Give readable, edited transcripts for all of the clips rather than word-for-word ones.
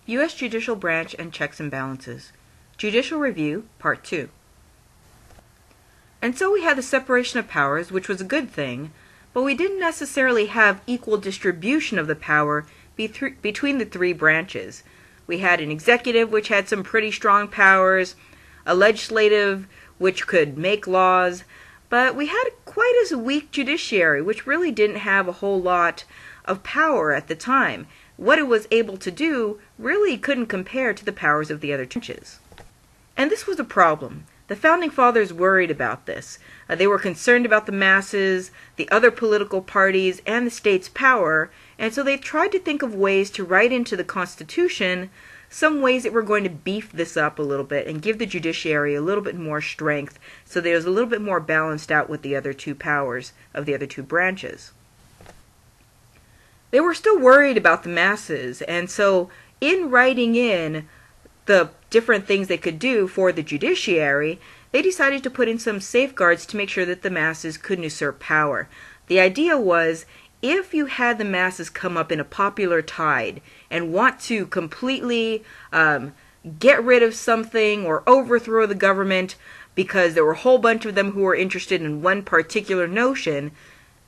U.S. Judicial Branch and Checks and Balances. Judicial Review, Part 2. And so we had the separation of powers, which was a good thing, but we didn't necessarily have equal distribution of the power between the three branches. We had an executive, which had some pretty strong powers, a legislative, which could make laws, but we had quite as a weak judiciary, which really didn't have a whole lot of power at the time. What it was able to do really couldn't compare to the powers of the other branches. And this was a problem. The Founding Fathers worried about this. They were concerned about the masses, the other political parties, and the state's power, and so they tried to think of ways to write into the Constitution some ways that were going to beef this up a little bit and give the judiciary a little bit more strength so that it was a little bit more balanced out with the other two powers of the other two branches. They were still worried about the masses, and so in writing in the different things they could do for the judiciary, they decided to put in some safeguards to make sure that the masses couldn't usurp power. The idea was, if you had the masses come up in a popular tide and want to completely get rid of something or overthrow the government because there were a whole bunch of them who were interested in one particular notion,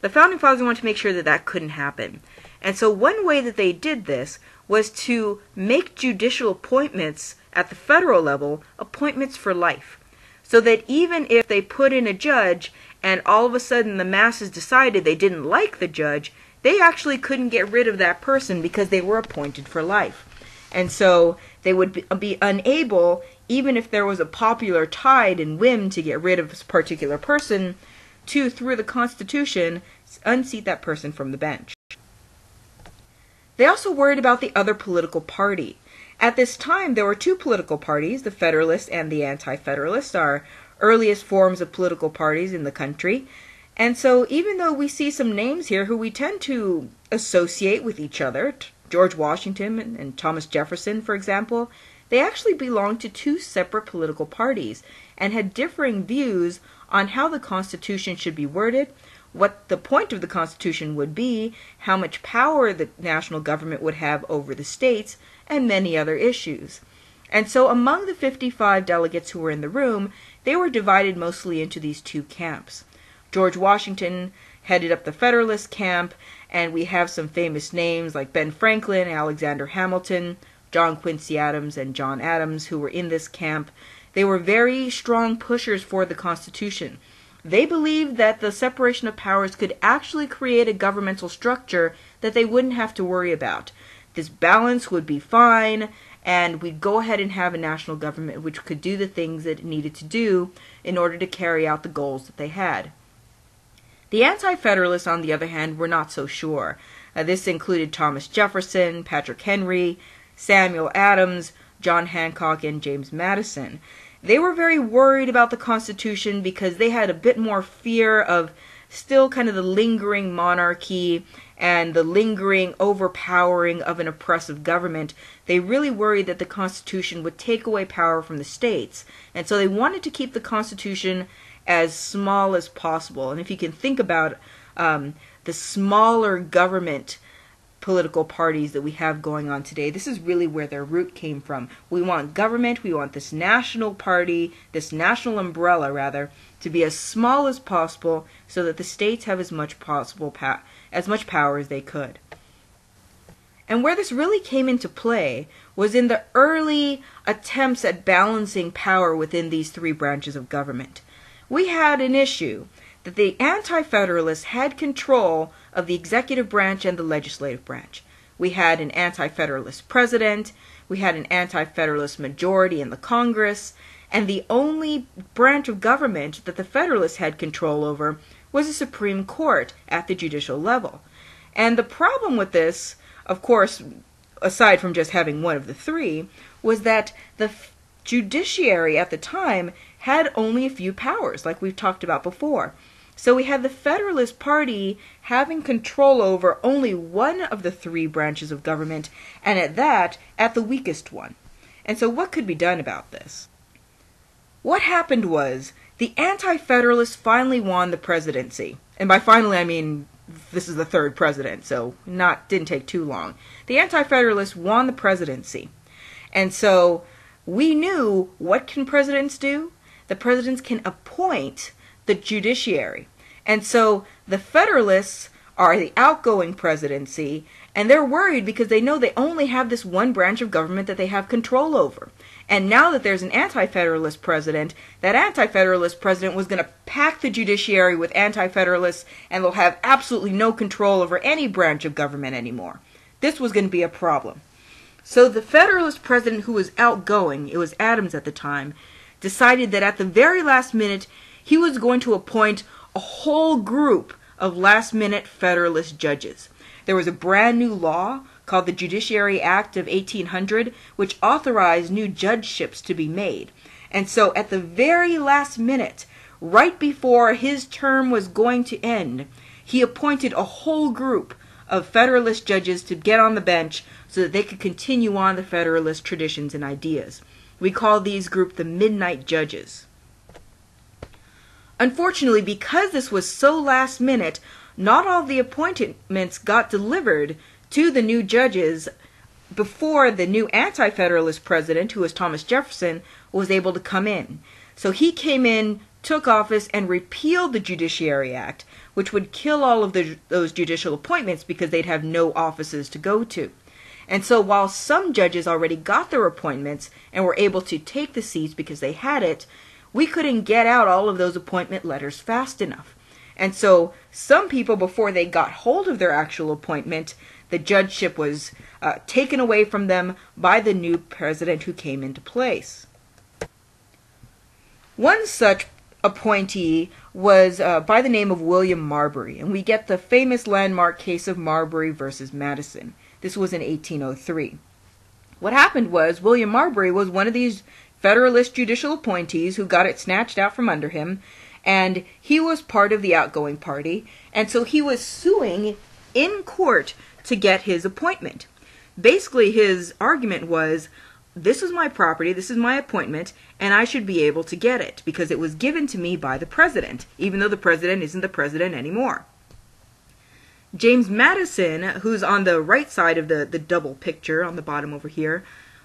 the Founding Fathers wanted to make sure that that couldn't happen. And so one way that they did this was to make judicial appointments at the federal level appointments for life. So that even if they put in a judge and all of a sudden the masses decided they didn't like the judge, they actually couldn't get rid of that person because they were appointed for life. And so they would be unable, even if there was a popular tide and whim to get rid of this particular person, to, through the Constitution, unseat that person from the bench. They also worried about the other political party. At this time, there were two political parties, the Federalists and the Anti-Federalists, our earliest forms of political parties in the country. And so even though we see some names here who we tend to associate with each other, George Washington and Thomas Jefferson, for example, they actually belonged to two separate political parties and had differing views on how the Constitution should be worded, what the point of the Constitution would be, how much power the national government would have over the states, and many other issues. And so among the 55 delegates who were in the room, they were divided mostly into these two camps. George Washington headed up the Federalist camp, and we have some famous names like Ben Franklin, Alexander Hamilton, John Quincy Adams, and John Adams who were in this camp. They were very strong pushers for the Constitution. They believed that the separation of powers could actually create a governmental structure that they wouldn't have to worry about. This balance would be fine, and we'd go ahead and have a national government which could do the things that it needed to do in order to carry out the goals that they had. The Anti-Federalists, on the other hand, were not so sure. This included Thomas Jefferson, Patrick Henry, Samuel Adams, John Hancock, and James Madison. They were very worried about the Constitution because they had a bit more fear of still kind of the lingering monarchy and the lingering overpowering of an oppressive government. They really worried that the Constitution would take away power from the states, and so they wanted to keep the Constitution as small as possible. And if you can think about the smaller government political parties that we have going on today, this is really where their root came from. We want government, we want this national party, this national umbrella rather, to be as small as possible so that the states have as much power as they could. And where this really came into play was in the early attempts at balancing power within these three branches of government. We had an issue that the Anti-Federalists had control of the executive branch and the legislative branch. We had an Anti-Federalist president, we had an Anti-Federalist majority in the Congress, and the only branch of government that the Federalists had control over was the Supreme Court at the judicial level. And the problem with this, of course, aside from just having one of the three, was that the judiciary at the time had only a few powers, like we've talked about before. So we had the Federalist Party having control over only one of the three branches of government, and at that, at the weakest one. And so what could be done about this? What happened was, the Anti-Federalists finally won the presidency. And by finally, I mean, this is the third president, so didn't take too long. The Anti-Federalists won the presidency. And so we knew, what can presidents do? The presidents can appoint the judiciary. And so the Federalists are the outgoing presidency, and they're worried because they know they only have this one branch of government that they have control over. And now that there's an anti-federalist president, that anti-federalist president was going to pack the judiciary with anti-federalists, and they'll have absolutely no control over any branch of government anymore. This was going to be a problem. So the Federalist president, who was outgoing, it was Adams at the time, decided that at the very last minute, he was going to appoint a whole group of last-minute Federalist judges. There was a brand new law called the Judiciary Act of 1800, which authorized new judgeships to be made. And so at the very last minute, right before his term was going to end, he appointed a whole group of Federalist judges to get on the bench so that they could continue on the Federalist traditions and ideas. We call these group the Midnight Judges. Unfortunately, because this was so last minute, not all the appointments got delivered to the new judges before the new anti-federalist president, who was Thomas Jefferson, was able to come in. So he came in, took office, and repealed the Judiciary Act, which would kill all of those judicial appointments because they'd have no offices to go to. And so while some judges already got their appointments and were able to take the seats because they had it, we couldn't get out all of those appointment letters fast enough. And so some people, before they got hold of their actual appointment, the judgeship was taken away from them by the new president who came into place. One such appointee was by the name of William Marbury, and we get the famous landmark case of Marbury versus Madison. This was in 1803. What happened was William Marbury was one of these Federalist judicial appointees who got it snatched out from under him, and he was part of the outgoing party, and so he was suing in court to get his appointment. Basically, his argument was, this is my property, this is my appointment, and I should be able to get it because it was given to me by the president, even though the president isn't the president anymore. James Madison, who's on the right side of the double picture on the bottom over here,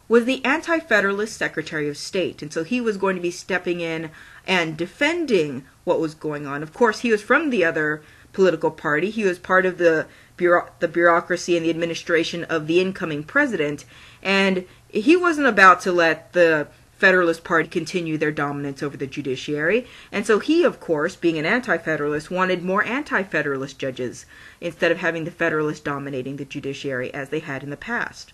was the anti-federalist Secretary of State, and so he was going to be stepping in and defending what was going on. Of course, he was from the other political party. He was part of the bureaucracy and the administration of the incoming president, and he wasn't about to let the Federalist Party continue their dominance over the judiciary, and so he, of course, being an anti-federalist, wanted more anti-federalist judges instead of having the Federalists dominating the judiciary as they had in the past.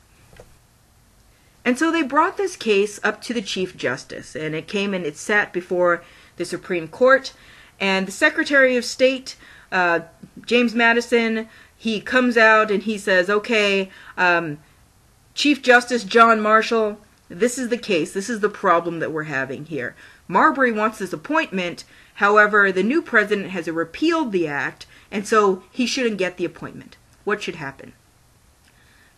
And so they brought this case up to the Chief Justice, and it came and it sat before the Supreme Court, and the Secretary of State, James Madison, he comes out and he says, okay, Chief Justice John Marshall, this is the case, this is the problem that we're having here. Marbury wants this appointment, however, the new president has repealed the act, and so he shouldn't get the appointment. What should happen?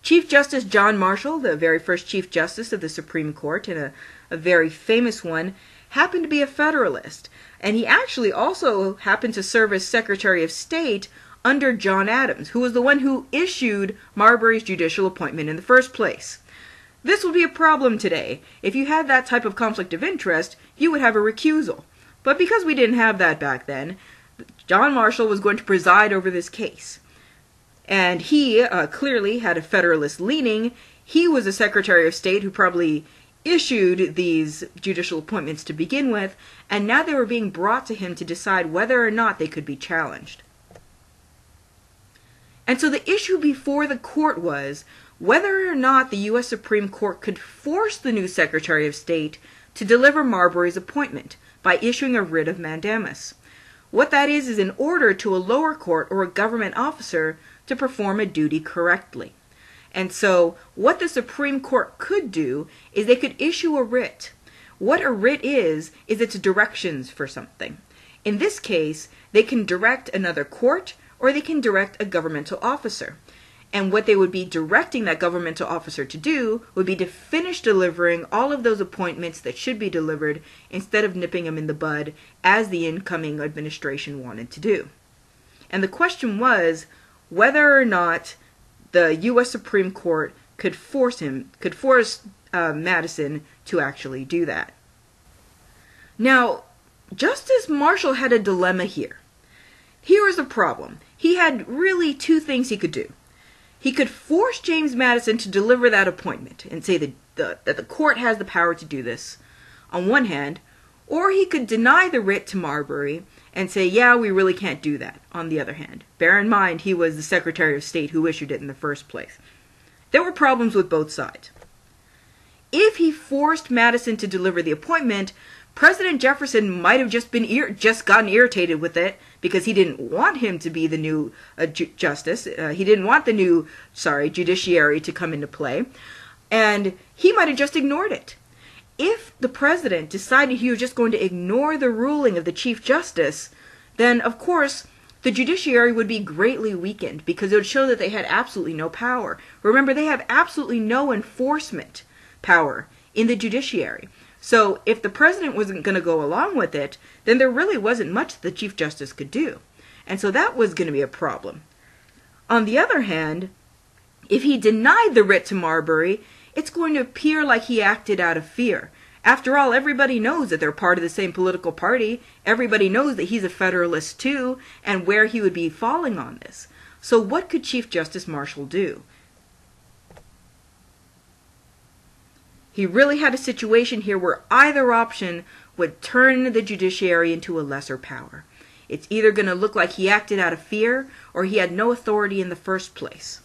Chief Justice John Marshall, the very first Chief Justice of the Supreme Court, and a very famous one, happened to be a Federalist. And he actually also happened to serve as Secretary of State under John Adams, who was the one who issued Marbury's judicial appointment in the first place. This would be a problem today. If you had that type of conflict of interest, you would have a recusal. But because we didn't have that back then, John Marshall was going to preside over this case. And he clearly had a Federalist leaning. He was a Secretary of State who probably issued these judicial appointments to begin with, and now they were being brought to him to decide whether or not they could be challenged. And so the issue before the court was whether or not the U.S. Supreme Court could force the new Secretary of State to deliver Marbury's appointment by issuing a writ of mandamus. What that is an order to a lower court or a government officer to perform a duty correctly. And so what the Supreme Court could do is they could issue a writ. What a writ is it's directions for something. In this case, they can direct another court or they can direct a governmental officer. And what they would be directing that governmental officer to do would be to finish delivering all of those appointments that should be delivered instead of nipping them in the bud as the incoming administration wanted to do. And the question was whether or not the U.S. Supreme Court could force Madison to actually do that. Now, Justice Marshall had a dilemma here. Here was the problem. He had really two things he could do. He could force James Madison to deliver that appointment and say that the court has the power to do this, on one hand, or he could deny the writ to Marbury and say, yeah, we really can't do that, on the other hand. Bear in mind, he was the Secretary of State who issued it in the first place. There were problems with both sides. If he forced Madison to deliver the appointment, President Jefferson might have just gotten irritated with it because he didn't want him to be the new justice. He didn't want the new, judiciary to come into play. And he might have just ignored it. If the president decided he was just going to ignore the ruling of the Chief Justice, then, of course, the judiciary would be greatly weakened because it would show that they had absolutely no power. Remember, they have absolutely no enforcement power in the judiciary. So if the president wasn't going to go along with it, then there really wasn't much that the Chief Justice could do. And so that was going to be a problem. On the other hand, if he denied the writ to Marbury, it's going to appear like he acted out of fear. After all, everybody knows that they're part of the same political party. Everybody knows that he's a Federalist too, and where he would be falling on this. So what could Chief Justice Marshall do? He really had a situation here where either option would turn the judiciary into a lesser power. It's either going to look like he acted out of fear or he had no authority in the first place.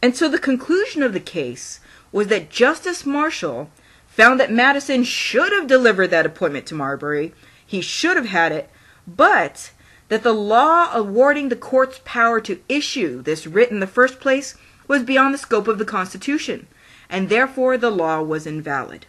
And so the conclusion of the case was that Justice Marshall found that Madison should have delivered that appointment to Marbury. He should have had it, but that the law awarding the court's power to issue this writ in the first place was beyond the scope of the Constitution, and therefore the law was invalid.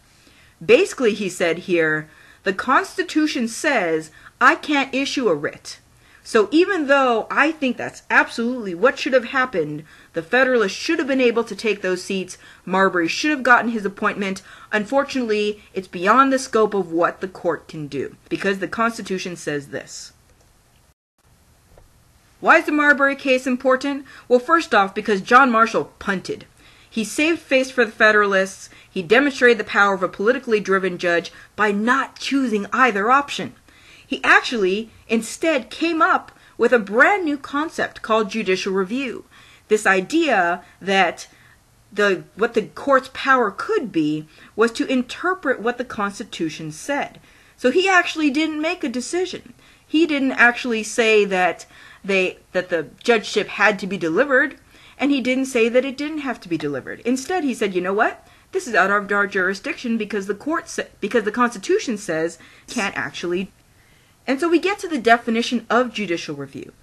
Basically, he said here, the Constitution says I can't issue a writ. So even though I think that's absolutely what should have happened, the Federalists should have been able to take those seats, Marbury should have gotten his appointment, unfortunately, it's beyond the scope of what the court can do, because the Constitution says this. Why is the Marbury case important? Well, first off, because John Marshall punted. He saved face for the Federalists. He demonstrated the power of a politically driven judge by not choosing either option. He actually, instead, came up with a brand new concept called judicial review. This idea that what the court's power could be was to interpret what the Constitution said. So he actually didn't make a decision. He didn't actually say that the judgeship had to be delivered, and he didn't say that it didn't have to be delivered. Instead, he said, you know what? This is out of our jurisdiction because the Constitution says can't actually. And so we get to the definition of judicial review.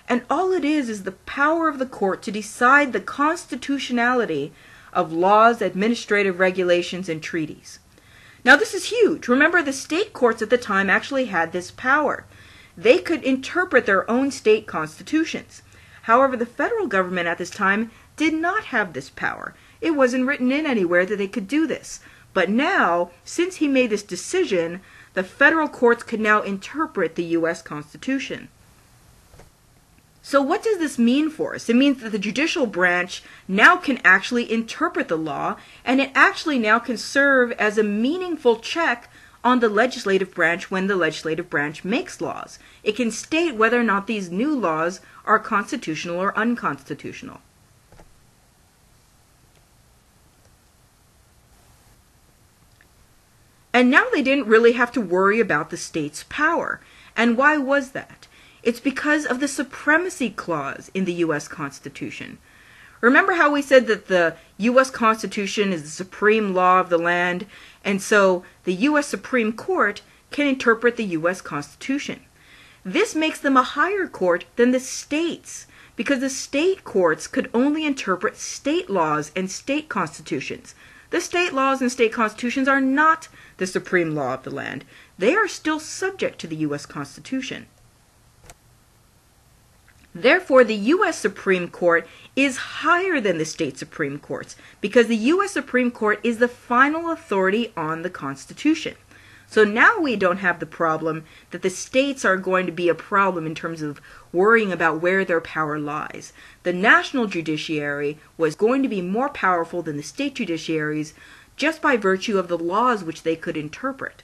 And all it is the power of the court to decide the constitutionality of laws, administrative regulations, and treaties. Now this is huge. Remember, the state courts at the time actually had this power. They could interpret their own state constitutions. However, the federal government at this time did not have this power. It wasn't written in anywhere that they could do this. But now, since he made this decision, the federal courts could now interpret the U.S. Constitution. So what does this mean for us? It means that the judicial branch now can actually interpret the law, and it actually now can serve as a meaningful check on the legislative branch when the legislative branch makes laws. It can state whether or not these new laws are constitutional or unconstitutional. And now they didn't really have to worry about the state's power. And why was that? It's because of the supremacy clause in the U.S. Constitution. Remember how we said that the U.S. Constitution is the supreme law of the land, and so the U.S. Supreme Court can interpret the U.S. Constitution. This makes them a higher court than the states, because the state courts could only interpret state laws and state constitutions. The state laws and state constitutions are not the supreme law of the land. They are still subject to the U.S. Constitution. Therefore, the U.S. Supreme Court is higher than the state Supreme Courts because the U.S. Supreme Court is the final authority on the Constitution. So now we don't have the problem that the states are going to be a problem in terms of worrying about where their power lies. The national judiciary was going to be more powerful than the state judiciaries just by virtue of the laws which they could interpret.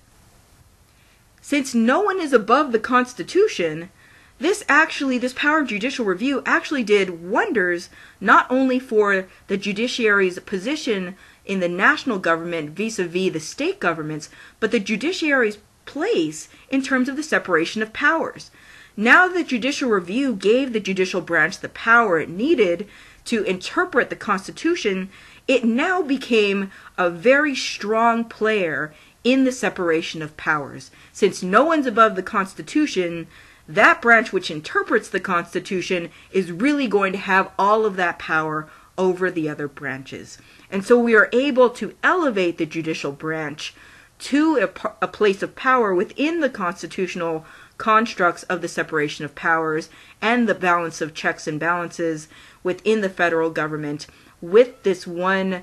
Since no one is above the Constitution, this power of judicial review actually did wonders not only for the judiciary's position in the national government vis-a-vis the state governments, but the judiciary's place in terms of the separation of powers. Now that judicial review gave the judicial branch the power it needed to interpret the Constitution, it now became a very strong player in the separation of powers. Since no one's above the Constitution, that branch which interprets the Constitution is really going to have all of that power over the other branches. And so we are able to elevate the judicial branch to a place of power within the constitutional constructs of the separation of powers and the balance of checks and balances within the federal government, with this one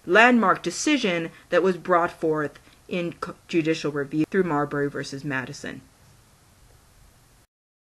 landmark decision that was brought forth in judicial review through Marbury versus Madison.